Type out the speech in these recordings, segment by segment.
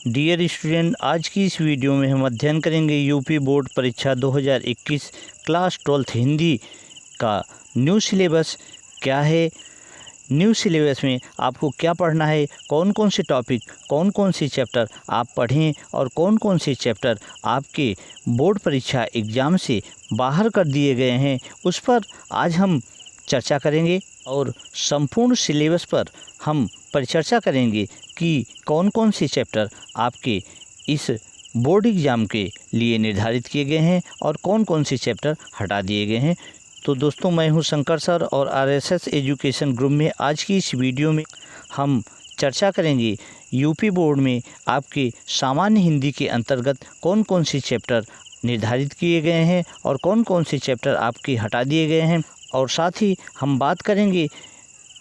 Dear student, आज की इस वीडियो में हम अध्ययन करेंगे यूपी बोर्ड परीक्षा 2021 क्लास 12th हिंदी का न्यू सिलेबस क्या है। न्यू सिलेबस में आपको क्या पढ़ना है, कौन कौन से टॉपिक, कौन कौन से चैप्टर आप पढ़ें और कौन कौन से चैप्टर आपके बोर्ड परीक्षा एग्ज़ाम से बाहर कर दिए गए हैं, उस पर आज हम चर्चा करेंगे। और संपूर्ण सिलेबस पर हम परिचर्चा करेंगे कि कौन कौन से चैप्टर आपके इस बोर्ड एग्ज़ाम के लिए निर्धारित किए गए हैं और कौन कौन से चैप्टर हटा दिए गए हैं। तो दोस्तों, मैं हूं शंकर सर और आरएसएस एजुकेशन ग्रुप में आज की इस वीडियो में हम चर्चा करेंगे यूपी बोर्ड में आपके सामान्य हिंदी के अंतर्गत कौन कौन से चैप्टर निर्धारित किए गए हैं और कौन कौन से चैप्टर आपके हटा दिए गए हैं। और साथ ही हम बात करेंगे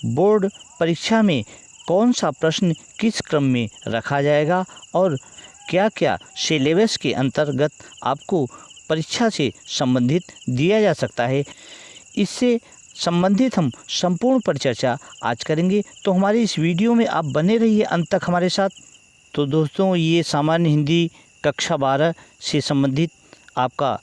बोर्ड परीक्षा में कौन सा प्रश्न किस क्रम में रखा जाएगा और क्या क्या सिलेबस के अंतर्गत आपको परीक्षा से संबंधित दिया जा सकता है। इससे संबंधित हम संपूर्ण परिचर्चा आज करेंगे। तो हमारी इस वीडियो में आप बने रहिए अंत तक हमारे साथ। तो दोस्तों, ये सामान्य हिंदी कक्षा 12 से संबंधित आपका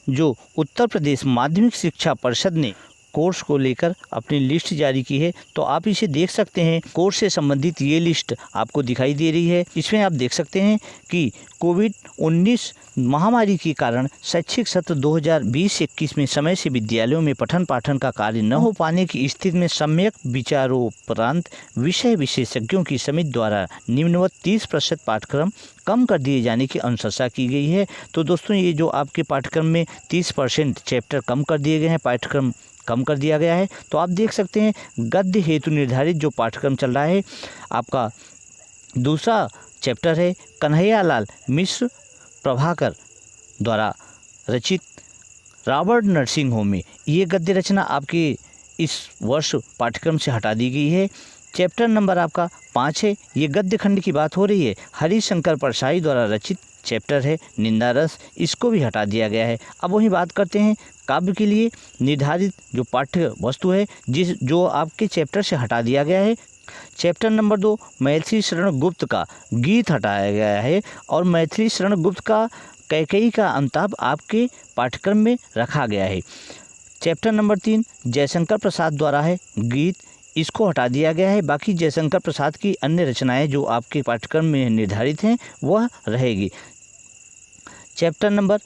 जो उत्तर प्रदेश माध्यमिक शिक्षा परिषद ने कोर्स को लेकर अपनी लिस्ट जारी की है, तो आप इसे देख सकते हैं। कोर्स से संबंधित ये लिस्ट आपको दिखाई दे रही है। इसमें आप देख सकते हैं कि कोविड-19 महामारी के कारण शैक्षिक सत्र 2020-21 में समय से विद्यालयों में पठन पाठन का कार्य न हो पाने की स्थिति में सम्यक विचारोपरांत विषय विशेषज्ञों की समिति द्वारा निम्नवत 30% पाठ्यक्रम कम कर दिए जाने की अनुशंसा की गई है। तो दोस्तों, ये जो आपके पाठ्यक्रम में 30% चैप्टर कम कर दिए गए हैं, पाठ्यक्रम कम कर दिया गया है। तो आप देख सकते हैं गद्य हेतु निर्धारित जो पाठ्यक्रम चल रहा है, आपका दूसरा चैप्टर है कन्हैयालाल मिश्र प्रभाकर द्वारा रचित रॉबर्ट नर्सिंग होम में। ये गद्य रचना आपके इस वर्ष पाठ्यक्रम से हटा दी गई है। चैप्टर नंबर आपका 5 है। ये गद्य खंड की बात हो रही है। हरिशंकर परसाई द्वारा रचित चैप्टर है निंदा रस, इसको भी हटा दिया गया है। अब वही बात करते हैं काव्य के लिए निर्धारित जो पाठ्य वस्तु है जो आपके चैप्टर से हटा दिया गया है। चैप्टर नंबर 2 मैथिली शरण गुप्त का गीत हटाया गया है और मैथिली शरण गुप्त का कैकेयी का अंताप आपके पाठ्यक्रम में रखा गया है। चैप्टर नंबर 3 जयशंकर प्रसाद द्वारा है गीत, इसको हटा दिया गया है। बाकी जयशंकर प्रसाद की अन्य रचनाएं जो आपके पाठ्यक्रम में निर्धारित हैं वह रहेगी। चैप्टर नंबर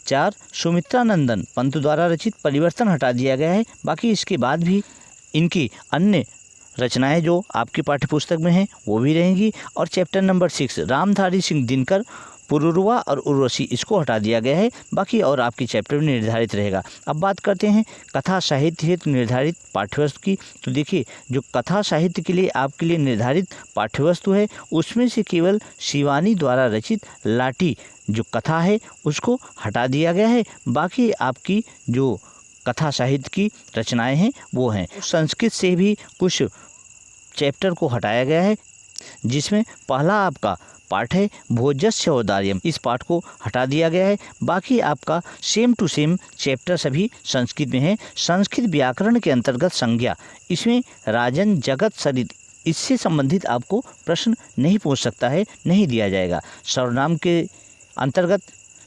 4 सुमित्रानंदन पंत द्वारा रचित परिवर्तन हटा दिया गया है। बाकी इसके बाद भी इनकी अन्य रचनाएं जो आपकी पाठ्यपुस्तक में हैं वो भी रहेंगी। और चैप्टर नंबर 6 रामधारी सिंह दिनकर पुरुरवा और उर्वशी, इसको हटा दिया गया है। बाकी और आपकी चैप्टर में निर्धारित रहेगा। अब बात करते हैं कथा साहित्य हेतु निर्धारित पाठ्यवस्तु की। तो देखिए, जो कथा साहित्य के लिए आपके लिए निर्धारित पाठ्यवस्तु है उसमें से केवल शिवानी द्वारा रचित लाठी जो कथा है उसको हटा दिया गया है। बाकी आपकी जो कथा साहित्य की रचनाएं हैं वो हैं। संस्कृत से भी कुछ चैप्टर को हटाया गया है, जिसमें पहला आपका पाठ है भोजस्य औदार्यम, इस पाठ को हटा दिया गया है। बाकी आपका सेम टू सेम चैप्टर सभी संस्कृत में है। संस्कृत व्याकरण के अंतर्गत संज्ञा, इसमें राजन जगत सरित, इससे संबंधित आपको प्रश्न नहीं पूछ सकता है, नहीं दिया जाएगा। सर्वनाम के अंतर्गत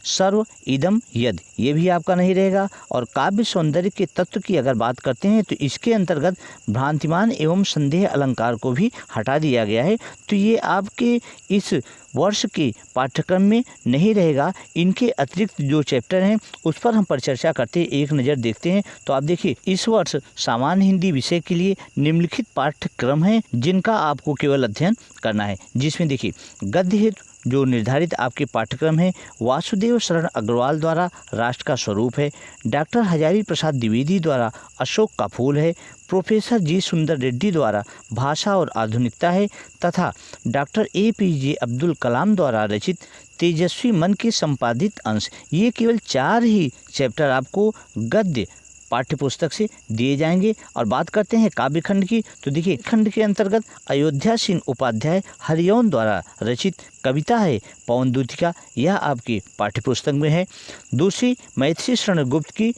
सर्व इदम यद, ये भी आपका नहीं रहेगा। और काव्य सौंदर्य के तत्व की अगर बात करते हैं तो इसके अंतर्गत भ्रांतिमान एवं संदेह अलंकार को भी हटा दिया गया है। तो ये आपके इस वर्ष के पाठ्यक्रम में नहीं रहेगा। इनके अतिरिक्त जो चैप्टर हैं उस पर हम परिचर्चा करते हैं, एक नज़र देखते हैं। तो आप देखिए, इस वर्ष सामान्य हिंदी विषय के लिए निम्नलिखित पाठ्यक्रम हैं जिनका आपको केवल अध्ययन करना है। जिसमें देखिए गद्य हेतु जो निर्धारित आपके पाठ्यक्रम है वासुदेव शरण अग्रवाल द्वारा राष्ट्र का स्वरूप है, डॉक्टर हजारी प्रसाद द्विवेदी द्वारा अशोक का फूल है, प्रोफेसर जी सुंदर रेड्डी द्वारा भाषा और आधुनिकता है, तथा डॉक्टर APJ अब्दुल कलाम द्वारा रचित तेजस्वी मन के संपादित अंश। ये केवल 4 ही चैप्टर आपको गद्य पाठ्यपुस्तक से दिए जाएंगे। और बात करते हैं काव्य खंड की। तो देखिए, खंड के अंतर्गत अयोध्या सिंह उपाध्याय हरिओम द्वारा रचित कविता है पवन दूतिका, यह आपकी पाठ्यपुस्तक में है। दूसरी मैथिली शरण गुप्त की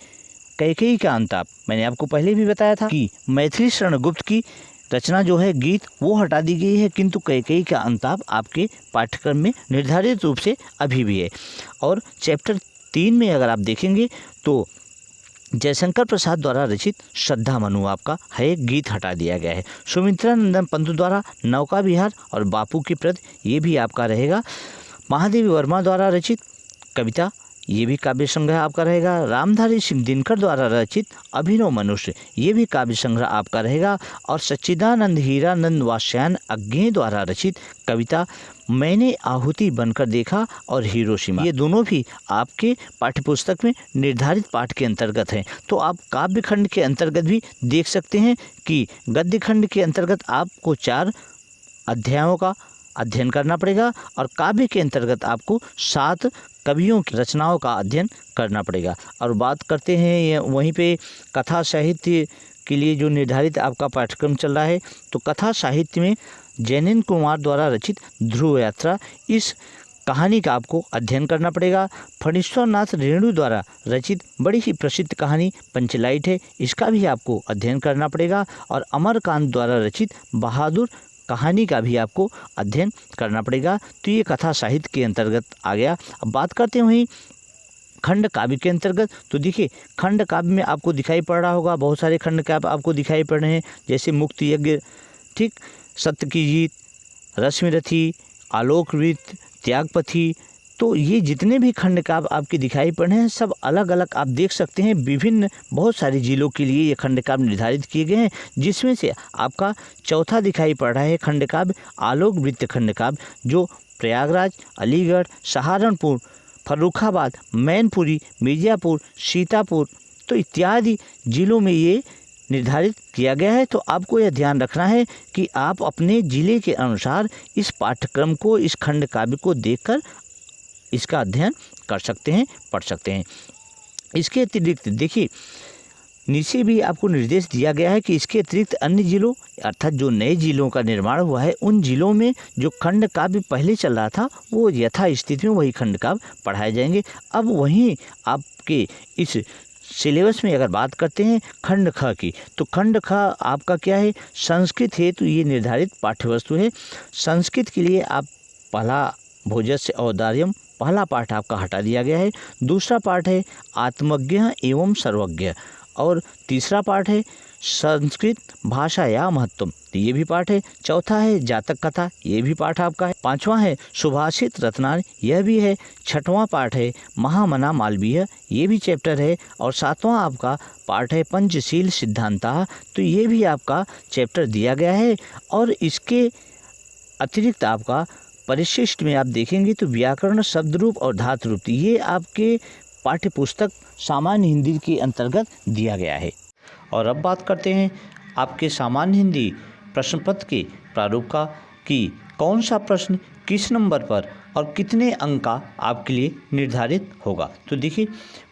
कैकेयी का अंताप, मैंने आपको पहले भी बताया था कि मैथिली शरण गुप्त की रचना जो है गीत वो हटा दी गई है, किंतु कैकेयी का अंताप आपके पाठ्यक्रम में निर्धारित रूप से अभी भी है। और चैप्टर 3 में अगर आप देखेंगे तो जयशंकर प्रसाद द्वारा रचित श्रद्धा मनु आपका है गीत हटा दिया गया है। सुमित्रा नंदन पंत द्वारा नौका विहार और बापू की प्रत ये भी आपका रहेगा। महादेवी वर्मा द्वारा रचित कविता ये भी काव्य संग्रह आपका रहेगा। रामधारी सिंह दिनकर द्वारा रचित अभिनव मनुष्य ये भी काव्य संग्रह आपका रहेगा। और सच्चिदानंद हीरानंद वात्स्यायन अज्ञेय द्वारा रचित कविता मैंने आहुति बनकर देखा और हिरोशिमा ये दोनों भी आपके पाठ्यपुस्तक में निर्धारित पाठ के अंतर्गत हैं। तो आप काव्य खंड के अंतर्गत भी देख सकते हैं कि गद्य खंड के अंतर्गत आपको 4 अध्यायों का अध्ययन करना पड़ेगा और काव्य के अंतर्गत आपको 7 कवियों की रचनाओं का अध्ययन करना पड़ेगा। और बात करते हैं वहीं पे कथा साहित्य के लिए जो निर्धारित आपका पाठ्यक्रम चल रहा है, तो कथा साहित्य में जैनेन्द्र कुमार द्वारा रचित ध्रुव यात्रा इस कहानी का आपको अध्ययन करना पड़ेगा। फणीश्वर नाथ रेणु द्वारा रचित बड़ी ही प्रसिद्ध कहानी पंचलाइट है, इसका भी आपको अध्ययन करना पड़ेगा। और अमरकांत द्वारा रचित बहादुर कहानी का भी आपको अध्ययन करना पड़ेगा। तो ये कथा साहित्य के अंतर्गत आ गया। अब बात करते हैं वहीं खंड काव्य के अंतर्गत। तो देखिए खंड काव्य में आपको दिखाई पड़ रहा होगा, बहुत सारे खंड काव्य आपको दिखाई पड़ रहे हैं, जैसे मुक्त यज्ञ, ठीक, सत्य की जीत, रश्मिरथी, आलोकवृत्त, त्यागपथी। तो ये जितने भी खंड काव्य आपके दिखाई पड़ रहे हैं सब अलग अलग आप देख सकते हैं, विभिन्न बहुत सारे जिलों के लिए ये खंड काव्य निर्धारित किए गए हैं। जिसमें से आपका चौथा दिखाई पड़ रहा है खंड काव्य आलोकवृत्त खंड काव्य, जो प्रयागराज, अलीगढ़, सहारनपुर, फर्रुखाबाद, मैनपुरी, मिर्ज़ापुर, सीतापुर तो इत्यादि जिलों में ये निर्धारित किया गया है। तो आपको यह ध्यान रखना है कि आप अपने ज़िले के अनुसार इस पाठ्यक्रम को, इस खंड काव्य को देखकर इसका अध्ययन कर सकते हैं, पढ़ सकते हैं। इसके अतिरिक्त देखिए नीचे भी आपको निर्देश दिया गया है कि इसके अतिरिक्त अन्य जिलों अर्थात जो नए जिलों का निर्माण हुआ है उन जिलों में जो खंड काव्य पहले चल रहा था वो यथा स्थिति में वही खंड काव्य पढ़ाए जाएंगे। अब वहीं आपके इस सिलेबस में अगर बात करते हैं खंड ख की, तो खंड ख आपका क्या है, संस्कृत है, तो ये निर्धारित पाठ्यवस्तु है। संस्कृत के लिए आप पहला भोजस्य औदार्यम पहला पाठ आपका हटा दिया गया है। दूसरा पाठ है आत्मज्ञ एवं सर्वज्ञ और तीसरा पाठ है संस्कृत भाषा या महत्वम, ये भी पाठ है। चौथा है जातक कथा, ये भी पाठ आपका है। पांचवा है सुभाषित रत्नार, यह भी है। छठवां पाठ है महामना मालवीय, ये भी चैप्टर है। और सातवां आपका पाठ है पंचशील सिद्धांता, तो ये भी आपका चैप्टर दिया गया है। और इसके अतिरिक्त आपका परिशिष्ट में आप देखेंगे तो व्याकरण, शब्द रूप और धातु रूप ये आपके पाठ्य पुस्तक सामान्य हिंदी के अंतर्गत दिया गया है। और अब बात करते हैं आपके सामान्य हिंदी प्रश्न पत्र के प्रारूप का कि कौन सा प्रश्न किस नंबर पर और कितने अंक का आपके लिए निर्धारित होगा। तो देखिए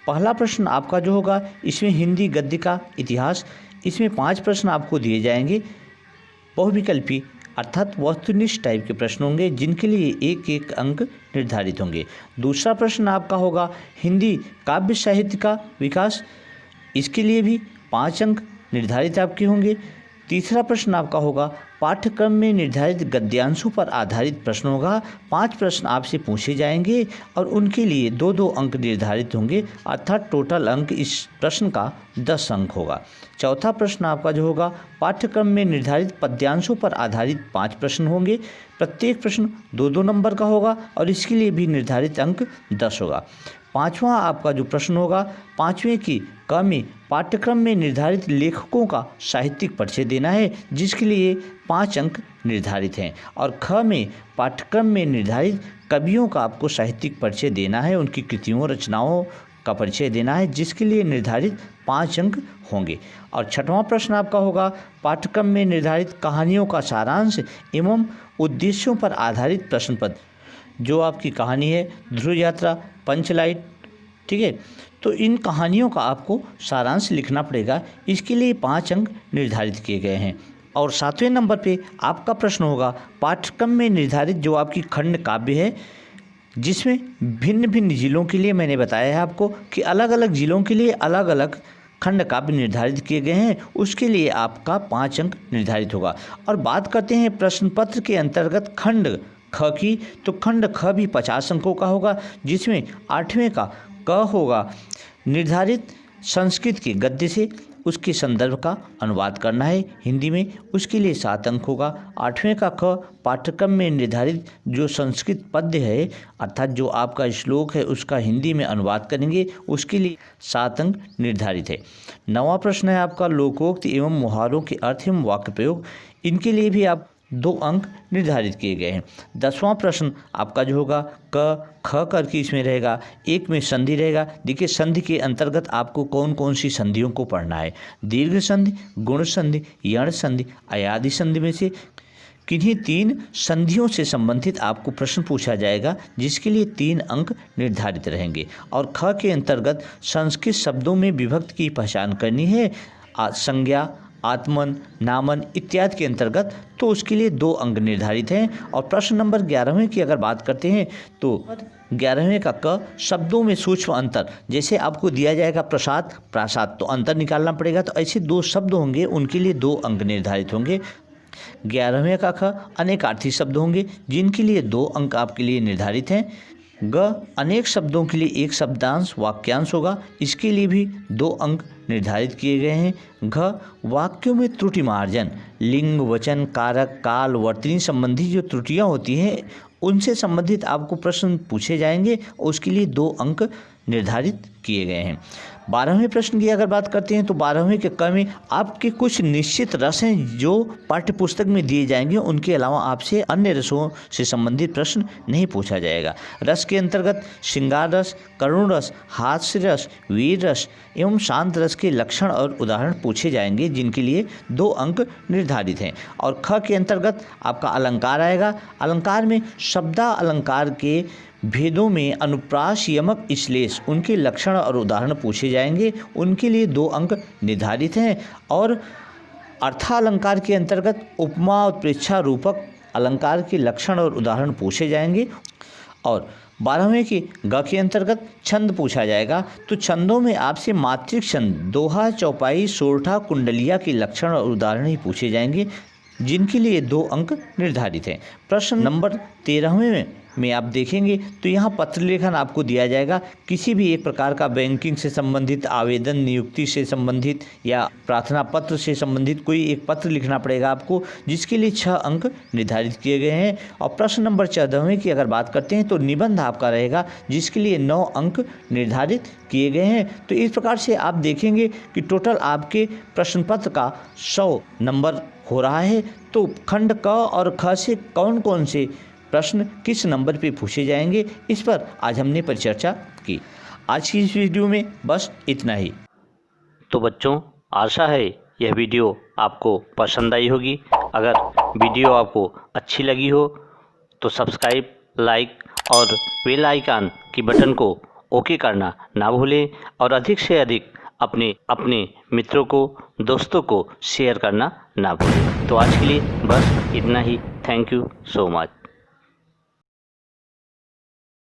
पहला प्रश्न आपका जो होगा इसमें हिंदी गद्य का इतिहास, इसमें 5 प्रश्न आपको दिए जाएंगे बहुविकल्पी अर्थात वस्तुनिष्ठ टाइप के प्रश्न होंगे जिनके लिए 1-1 अंक निर्धारित होंगे। दूसरा प्रश्न आपका होगा हिंदी काव्य साहित्य का विकास, इसके लिए भी 5 अंक निर्धारित आपके होंगे। तीसरा प्रश्न आपका होगा पाठ्यक्रम में निर्धारित गद्यांशों पर आधारित प्रश्न होगा। 5 प्रश्न आपसे पूछे जाएंगे और उनके लिए 2-2 अंक निर्धारित होंगे अर्थात टोटल अंक इस प्रश्न का 10 अंक होगा। चौथा प्रश्न आपका जो होगा पाठ्यक्रम में निर्धारित पद्यांशों पर आधारित 5 प्रश्न होंगे, प्रत्येक प्रश्न 2-2 नंबर का होगा और इसके लिए भी निर्धारित अंक 10 होगा। पांचवा आपका जो प्रश्न होगा 5वें की क में पाठ्यक्रम में निर्धारित लेखकों का साहित्यिक परिचय देना है जिसके लिए 5 अंक निर्धारित हैं। और ख में पाठ्यक्रम में निर्धारित कवियों का आपको साहित्यिक परिचय देना है, उनकी कृतियों रचनाओं का परिचय देना है जिसके लिए निर्धारित 5 अंक होंगे। और छठवां प्रश्न आपका होगा पाठ्यक्रम में निर्धारित कहानियों का सारांश एवं उद्देश्यों पर आधारित प्रश्न पत्र, जो आपकी कहानी है ध्रुव यात्रा, पंचलाइट, ठीक है, तो इन कहानियों का आपको सारांश लिखना पड़ेगा, इसके लिए 5 अंक निर्धारित किए गए हैं। और 7वें नंबर पे आपका प्रश्न होगा पाठ्यक्रम में निर्धारित जो आपकी खंड काव्य है जिसमें भिन्न भिन्न जिलों के लिए मैंने बताया है आपको कि अलग अलग जिलों के लिए अलग अलग खंड काव्य निर्धारित किए गए हैं उसके लिए आपका 5 अंक निर्धारित होगा। और बात करते हैं प्रश्न पत्र के अंतर्गत खंड ख की, तो खंड ख भी 50 अंकों का होगा, जिसमें 8वें का क होगा निर्धारित संस्कृत के गद्य से उसके संदर्भ का अनुवाद करना है हिंदी में, उसके लिए 7 अंक होगा। 8वें का ख पाठ्यक्रम में निर्धारित जो संस्कृत पद्य है अर्थात जो आपका श्लोक है उसका हिंदी में अनुवाद करेंगे, उसके लिए 7 अंक निर्धारित है। 9वां प्रश्न है आपका लोकोक्त एवं मुहावरों के अर्थ एवं वाक्य प्रयोग, इनके लिए भी आप 2 अंक निर्धारित किए गए हैं। 10वां प्रश्न आपका जो होगा क ख करके इसमें रहेगा, एक में संधि रहेगा। देखिए संधि के अंतर्गत आपको कौन कौन सी संधियों को पढ़ना है, दीर्घ संधि, गुण संधि, यण संधि, अयादि संधि में से किन्हीं 3 संधियों से संबंधित आपको प्रश्न पूछा जाएगा, जिसके लिए 3 अंक निर्धारित रहेंगे। और ख के अंतर्गत संस्कृत शब्दों में विभक्ति की पहचान करनी है, संज्ञा, आत्मन, नामन इत्यादि के अंतर्गत, तो उसके लिए 2 अंक निर्धारित हैं। और प्रश्न नंबर 11वें की अगर बात करते हैं तो 11वें का क शब्दों में सूक्ष्म अंतर, जैसे आपको दिया जाएगा प्रसाद प्रासाद तो अंतर निकालना पड़ेगा, तो ऐसे 2 शब्द होंगे उनके लिए 2 अंक निर्धारित होंगे। 11वें का ख अनेकार्थी शब्द होंगे जिनके लिए 2 अंक आपके लिए निर्धारित हैं। ग अनेक शब्दों के लिए 1 शब्दांश वाक्यांश होगा, इसके लिए भी 2 अंक निर्धारित किए गए हैं। घ वाक्यों में त्रुटि मार्जन, लिंग, वचन, कारक, काल, वर्तनी संबंधी जो त्रुटियां होती हैं उनसे संबंधित आपको प्रश्न पूछे जाएंगे, उसके लिए 2 अंक निर्धारित किए गए हैं। 12वें प्रश्न की अगर बात करते हैं तो 12वें के क में आपके कुछ निश्चित रस हैं जो पाठ्य पुस्तक में दिए जाएंगे, उनके अलावा आपसे अन्य रसों से संबंधित प्रश्न नहीं पूछा जाएगा। रस के अंतर्गत श्रृंगार रस, करुण रस, हास्य रस, वीर रस एवं शांत रस के लक्षण और उदाहरण पूछे जाएंगे, जिनके लिए 2 अंक निर्धारित हैं। और ख के अंतर्गत आपका अलंकार आएगा। अलंकार में शब्दा अलंकार के भेदों में अनुप्रास, यमक, श्लेष उनके लक्षण और उदाहरण पूछे जाएंगे, उनके लिए 2 अंक निर्धारित हैं। और अर्थालंकार के अंतर्गत उपमा, उत्प्रेक्षा, रूपक अलंकार के लक्षण और उदाहरण पूछे जाएंगे। और 12वें के ग के अंतर्गत छंद पूछा जाएगा, तो छंदों में आपसे मात्रिक छंद, दोहा, चौपाई, सोरठा, कुंडलिया के लक्षण और उदाहरण ही पूछे जाएंगे, जिनके लिए 2 अंक निर्धारित हैं। प्रश्न नंबर 13वें में आप देखेंगे तो यहाँ पत्र लेखन आपको दिया जाएगा। किसी भी एक प्रकार का बैंकिंग से संबंधित, आवेदन, नियुक्ति से संबंधित या प्रार्थना पत्र से संबंधित कोई एक पत्र लिखना पड़ेगा आपको, जिसके लिए 6 अंक निर्धारित किए गए हैं। और प्रश्न नंबर 14वें की अगर बात करते हैं तो निबंध आपका रहेगा, जिसके लिए 9 अंक निर्धारित किए गए हैं। तो इस प्रकार से आप देखेंगे कि टोटल आपके प्रश्न पत्र का 100 नंबर हो रहा है। तो खंड क और ख से कौन कौन से प्रश्न किस नंबर पे पूछे जाएंगे, इस पर आज हमने परिचर्चा की। आज की इस वीडियो में बस इतना ही। तो बच्चों, आशा है यह वीडियो आपको पसंद आई होगी। अगर वीडियो आपको अच्छी लगी हो तो सब्सक्राइब, लाइक और बेल आइकन की बटन को ओके करना ना भूलें और अधिक से अधिक अपने मित्रों को, दोस्तों को शेयर करना ना भूलें। तो आज के लिए बस इतना ही। Thank you so much.